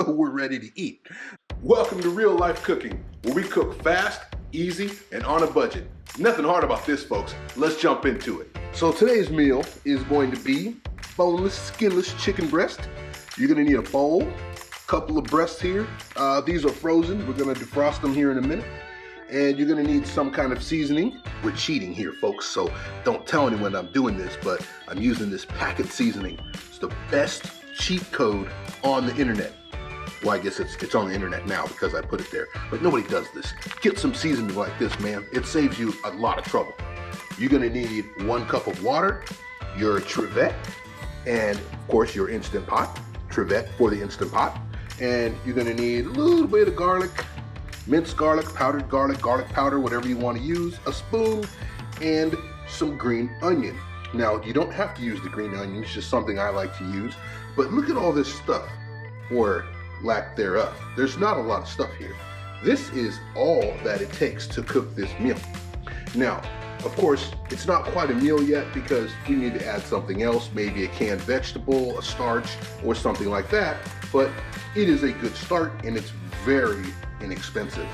We're ready to eat. Welcome to Real Life Cooking, where we cook fast, easy, and on a budget. Nothing hard about this, folks. Let's jump into it. So today's meal is going to be boneless, skinless chicken breast. You're gonna need a bowl, couple of breasts here. These are frozen. We're gonna defrost them here in a minute. And you're gonna need some kind of seasoning. We're cheating here, folks, so don't tell anyone I'm doing this, but I'm using this packet seasoning. It's the best cheat code on the internet. Well, I guess it's on the internet now because I put it there, but nobody does this. Get some seasoning like this, man. It saves you a lot of trouble. You're gonna need 1 cup of water, your trivet, and of course your Instant Pot. Trivet for the Instant Pot. And you're gonna need a little bit of garlic, minced garlic, powdered garlic, garlic powder, whatever you want to use, a spoon, and some green onion. Now, you don't have to use the green onion, it's just something I like to use, but look at all this stuff, or lack thereof. There's not a lot of stuff here. This is all that it takes to cook this meal. Now, of course, it's not quite a meal yet because we need to add something else, maybe a canned vegetable, a starch, or something like that, but it is a good start and it's very inexpensive.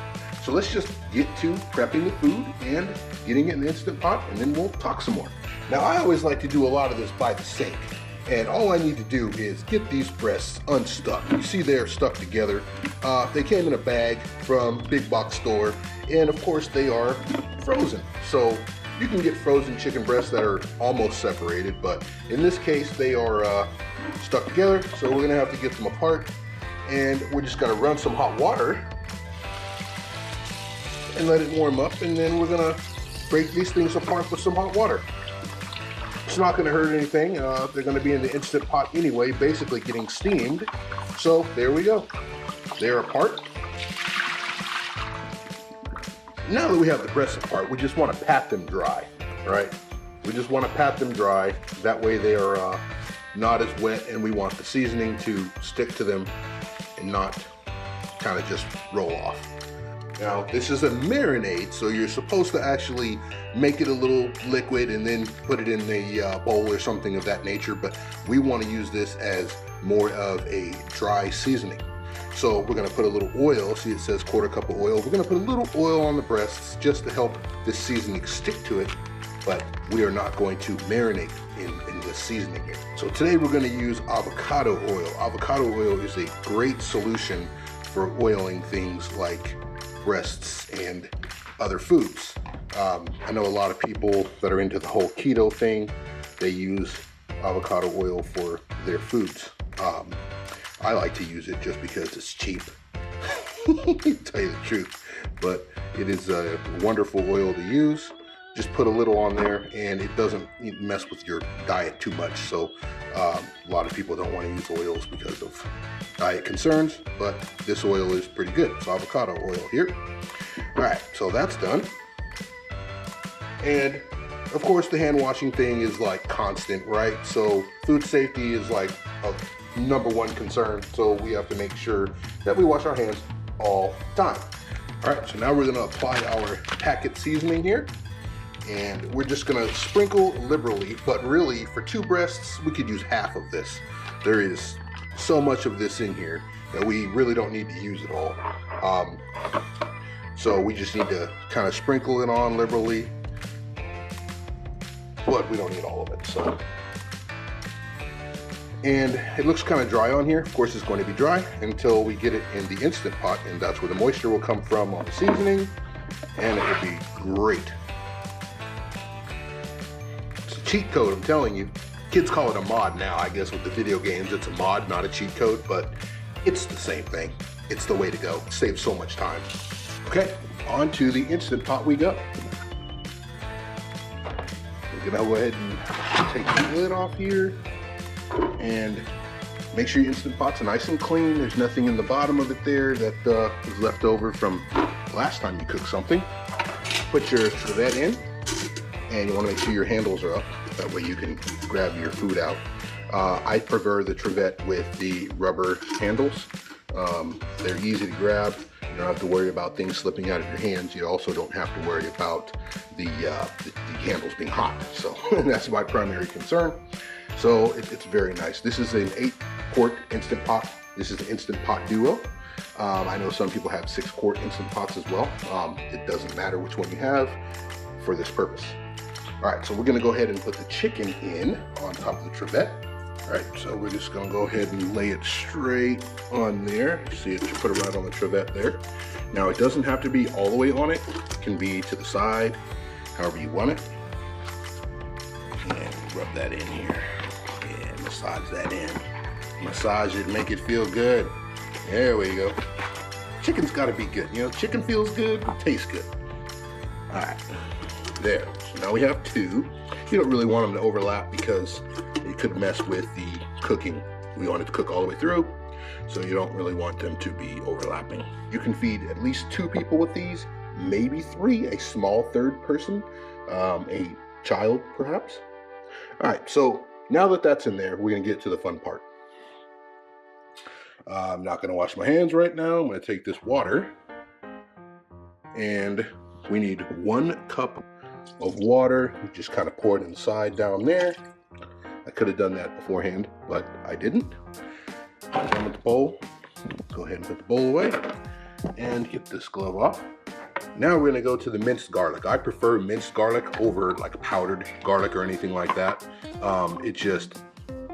So let's just get to prepping the food and getting it in the Instant Pot, and then we'll talk some more. Now, I always like to do a lot of this by the sink, and all I need to do is get these breasts unstuck. You see they're stuck together. They came in a bag from big box store, and of course they are frozen. So you can get frozen chicken breasts that are almost separated, but in this case they are stuck together, so we're gonna have to get them apart, and we're just gonna run some hot water and let it warm up, and then we're gonna break these things apart with some hot water. It's not gonna hurt anything. They're gonna be in the Instant Pot anyway, basically getting steamed. So there we go. They're apart. Now that we have the breasts apart, we just wanna pat them dry, right? We just wanna pat them dry. That way they are not as wet, and we want the seasoning to stick to them and not kind of just roll off. Now, this is a marinade, so you're supposed to actually make it a little liquid and then put it in a bowl or something of that nature, but we want to use this as more of a dry seasoning. So we're going to put a little oil, see it says 1/4 cup of oil. We're going to put a little oil on the breasts just to help this seasoning stick to it, but we are not going to marinate in this seasoning here. So today we're going to use avocado oil. Avocado oil is a great solution for oiling things like breasts and other foods. I know a lot of people that are into the whole keto thing, they use avocado oil for their foods. I like to use it just because it's cheap, to tell you the truth, but it is a wonderful oil to use. Just put a little on there and it doesn't mess with your diet too much. So a lot of people don't want to use oils because of diet concerns, but this oil is pretty good. It's avocado oil here. All right, so that's done. And of course the hand washing thing is like constant, right? So food safety is like a #1 concern. So we have to make sure that we wash our hands all the time. All right, so now we're gonna apply our packet seasoning here. And we're just gonna sprinkle liberally, but really for 2 breasts, we could use half of this. There is so much of this in here that we really don't need to use it all. So we just need to kind of sprinkle it on liberally, but we don't need all of it, so. And it looks kind of dry on here. Of course, it's going to be dry until we get it in the Instant Pot, and that's where the moisture will come from on the seasoning, and it will be great. Cheat code, I'm telling you. Kids call it a mod now, I guess with the video games. It's a mod, not a cheat code, but it's the same thing. It's the way to go. It saves so much time. Okay, on to the Instant Pot we go. We're gonna go ahead and take the lid off here and make sure your Instant Pot's nice and clean. There's nothing in the bottom of it there that was left over from last time you cooked something. Put your trivet in. And you want to make sure your handles are up. That way you can grab your food out. I prefer the trivet with the rubber handles. They're easy to grab. You don't have to worry about things slipping out of your hands. You also don't have to worry about the handles being hot. So that's my primary concern. So it's very nice. This is an 8-quart Instant Pot. This is the Instant Pot Duo. I know some people have 6-quart Instant Pots as well. It doesn't matter which one you have for this purpose. All right, so we're gonna go ahead and put the chicken in on top of the trivet. All right, so we're just gonna go ahead and lay it straight on there. See it, put it right on the trivet there. Now it doesn't have to be all the way on it. It can be to the side, however you want it. And rub that in here. And massage that in. Massage it, make it feel good. There we go. Chicken's gotta be good. You know, chicken feels good, it tastes good. All right, there. So now we have 2. You don't really want them to overlap because it could mess with the cooking. We want it to cook all the way through, so you don't really want them to be overlapping. You can feed at least 2 people with these, maybe 3, a small third person, a child perhaps. All right, so now that that's in there, we're gonna get to the fun part. I'm not gonna wash my hands right now. I'm gonna take this water, and we need 1 cup of water. You just kind of pour it inside down there. I could have done that beforehand, but I didn't. I'm with the bowl. Go ahead and put the bowl away and get this glove off. Now we're gonna go to the minced garlic. I prefer minced garlic over like powdered garlic or anything like that. It just,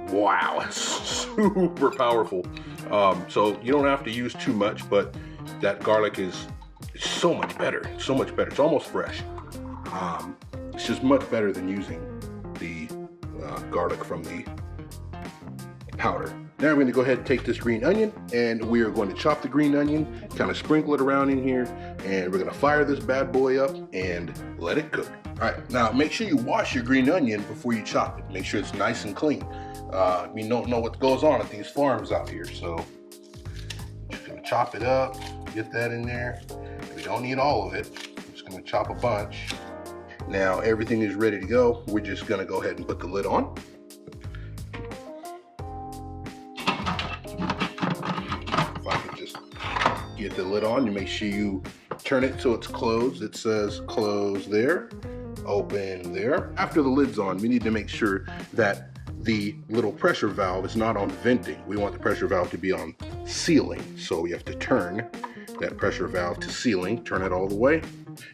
wow, it's super powerful. So you don't have to use too much, but that garlic is so much better, so much better. It's almost fresh. It's just much better than using the garlic from the powder. Now we're going to go ahead and take this green onion, and we are going to chop the green onion, kind of sprinkle it around in here, and we're going to fire this bad boy up and let it cook. All right, now make sure you wash your green onion before you chop it. Make sure it's nice and clean. You don't know what goes on at these farms out here, so just going to chop it up, get that in there. We don't need all of it. I'm just going to chop a bunch. Now everything is ready to go. We're just going to go ahead and put the lid on. If I could just get the lid on, you make sure you turn it so it's closed. It says close there, open there. After the lid's on, we need to make sure that the little pressure valve is not on venting. We want the pressure valve to be on sealing. So we have to turn that pressure valve to sealing, turn it all the way.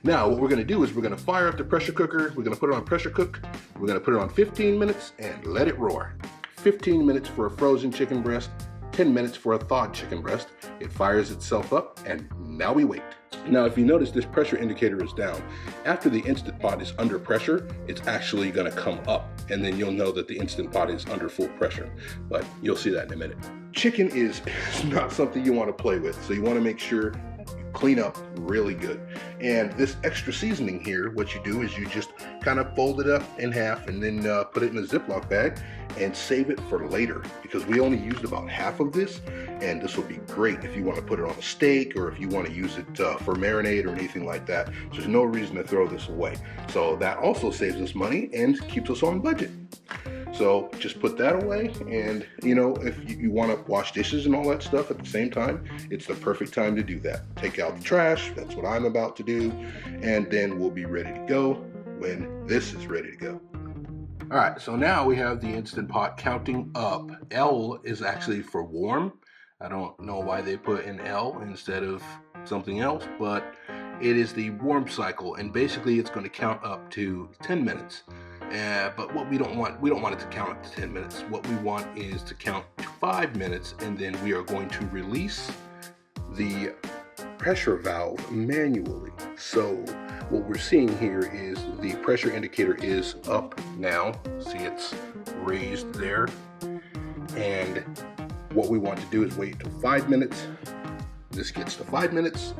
Now what we're gonna do is we're gonna fire up the pressure cooker. We're gonna put it on pressure cook. We're gonna put it on 15 minutes and let it roar. 15 minutes for a frozen chicken breast, 10 minutes for a thawed chicken breast. It fires itself up, and now we wait. Now, if you notice, this pressure indicator is down. After the Instant Pot is under pressure, it's actually gonna come up, and then you'll know that the Instant Pot is under full pressure, but you'll see that in a minute. Chicken is not something you wanna play with, so you wanna make sure you clean up really good. And this extra seasoning here, what you do is you just kind of fold it up in half and then put it in a Ziploc bag and save it for later, because we only used about half of this, and this will be great if you want to put it on a steak or if you want to use it for marinade or anything like that. So there's no reason to throw this away. So that also saves us money and keeps us on budget. So just put that away, and you know, if you want to wash dishes and all that stuff at the same time, it's the perfect time to do that. Take out the trash, that's what I'm about to do, and then we'll be ready to go when this is ready to go. All right, so now we have the Instant Pot counting up. L is actually for warm. I don't know why they put an L instead of something else, but it is the warm cycle, and basically it's going to count up to 10 minutes. But what we don't want it to count up to 10 minutes. What we want is to count to 5 minutes, and then we are going to release the pressure valve manually. So what we're seeing here is the pressure indicator is up now. See, it's raised there. And what we want to do is wait until 5 minutes. This gets to 5 minutes.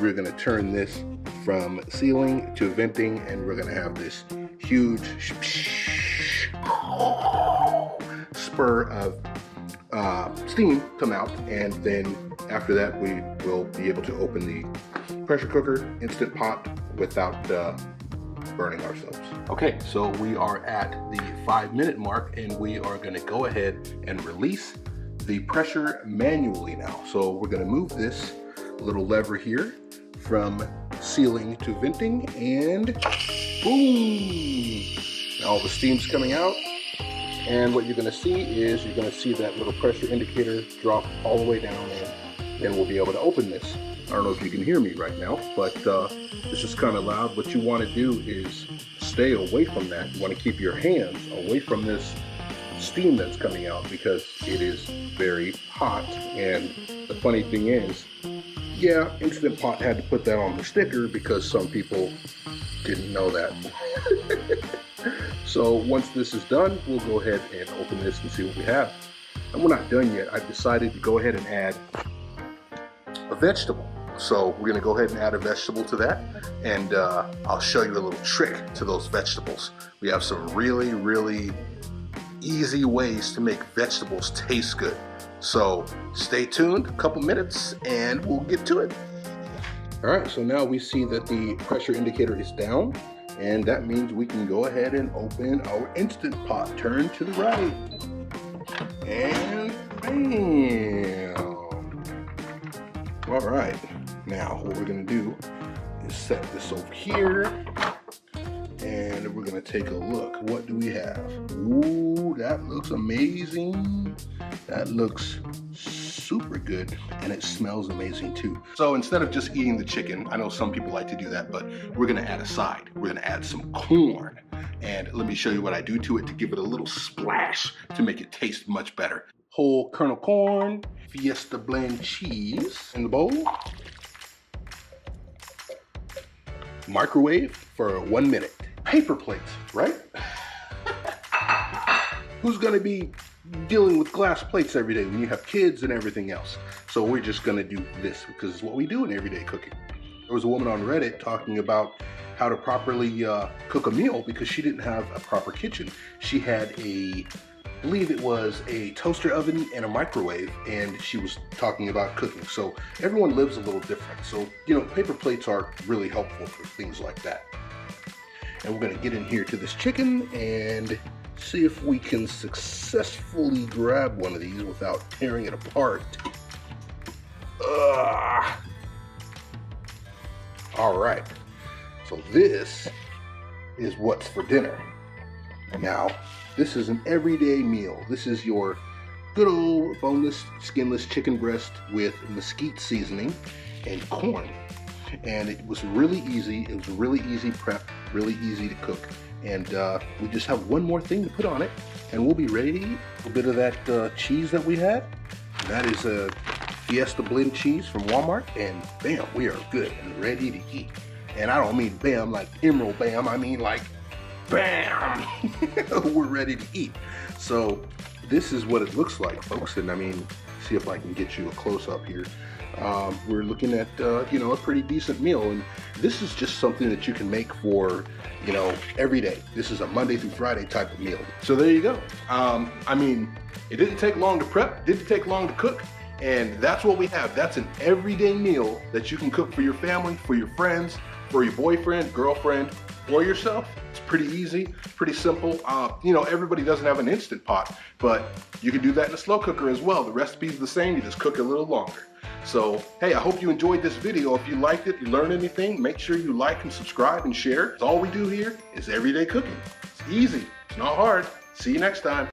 We're going to turn this from sealing to venting, and we're going to have this huge spur of steam come out, and then after that we will be able to open the pressure cooker Instant Pot without burning ourselves. Okay, so we are at the 5 minute mark, and we are going to go ahead and release the pressure manually now. So we're going to move this little lever here from sealing to venting, and boom! All the steam's coming out, And what you're going to see is you're going to see that little pressure indicator drop all the way down, and then we'll be able to open this. I don't know if you can hear me right now, but it's just kind of loud. What you want to do is stay away from that. You want to keep your hands away from this steam that's coming out because it is very hot. And the funny thing is, yeah, Instant Pot had to put that on the sticker because some people didn't know that. So once this is done, we'll go ahead and open this and see what we have. And we're not done yet. I've decided to go ahead and add a vegetable. So we're gonna go ahead and add a vegetable to that, and I'll show you a little trick to those vegetables. We have some really, really easy ways to make vegetables taste good. So stay tuned, a couple minutes, and we'll get to it. All right, so now we see that the pressure indicator is down, and that means we can go ahead and open our Instant Pot. Turn to the right, and bam. All right, now what we're gonna do is set this over here, and we're gonna take a look. What do we have? Ooh, that looks amazing. That looks super good, and it smells amazing too. So instead of just eating the chicken, I know some people like to do that, but we're gonna add a side. We're gonna add some corn, and let me show you what I do to it to give it a little splash to make it taste much better. Whole kernel corn, Fiesta blend cheese in the bowl. Microwave for 1 minute. Paper plates, right? Who's gonna be dealing with glass plates every day when you have kids and everything else? So we're just gonna do this because it's what we do in everyday cooking. There was a woman on Reddit talking about how to properly cook a meal because she didn't have a proper kitchen. She had I believe it was a toaster oven and a microwave, and she was talking about cooking. So everyone lives a little different. So, you know, paper plates are really helpful for things like that. And we're gonna get in here to this chicken and see if we can successfully grab one of these without tearing it apart. All right, so this is what's for dinner. Now, this is an everyday meal. This is your good old boneless, skinless chicken breast with mesquite seasoning and corn. And it was really easy. It was really easy prep, really easy to cook. And we just have one more thing to put on it, and we'll be ready to eat. A bit of that cheese that we had. That is a Fiesta blend cheese from Walmart, and bam, we are good and ready to eat. And I don't mean bam like Emerald Bam, I mean like bam! We're ready to eat. So this is what it looks like, folks. And I mean, see if I can get you a close-up here. We're looking at, you know, a pretty decent meal. And this is just something that you can make for, you know, every day. This is a Monday through Friday type of meal. So there you go. I mean, it didn't take long to prep, didn't take long to cook. And that's what we have. That's an everyday meal that you can cook for your family, for your friends, for your boyfriend, girlfriend, or yourself. It's pretty easy, pretty simple. You know, everybody doesn't have an Instant Pot, but you can do that in a slow cooker as well. The recipe's the same, you just cook a little longer. So, hey, I hope you enjoyed this video. If you liked it, you learned anything, make sure you like and subscribe and share. All we do here is everyday cooking. It's easy, it's not hard. See you next time.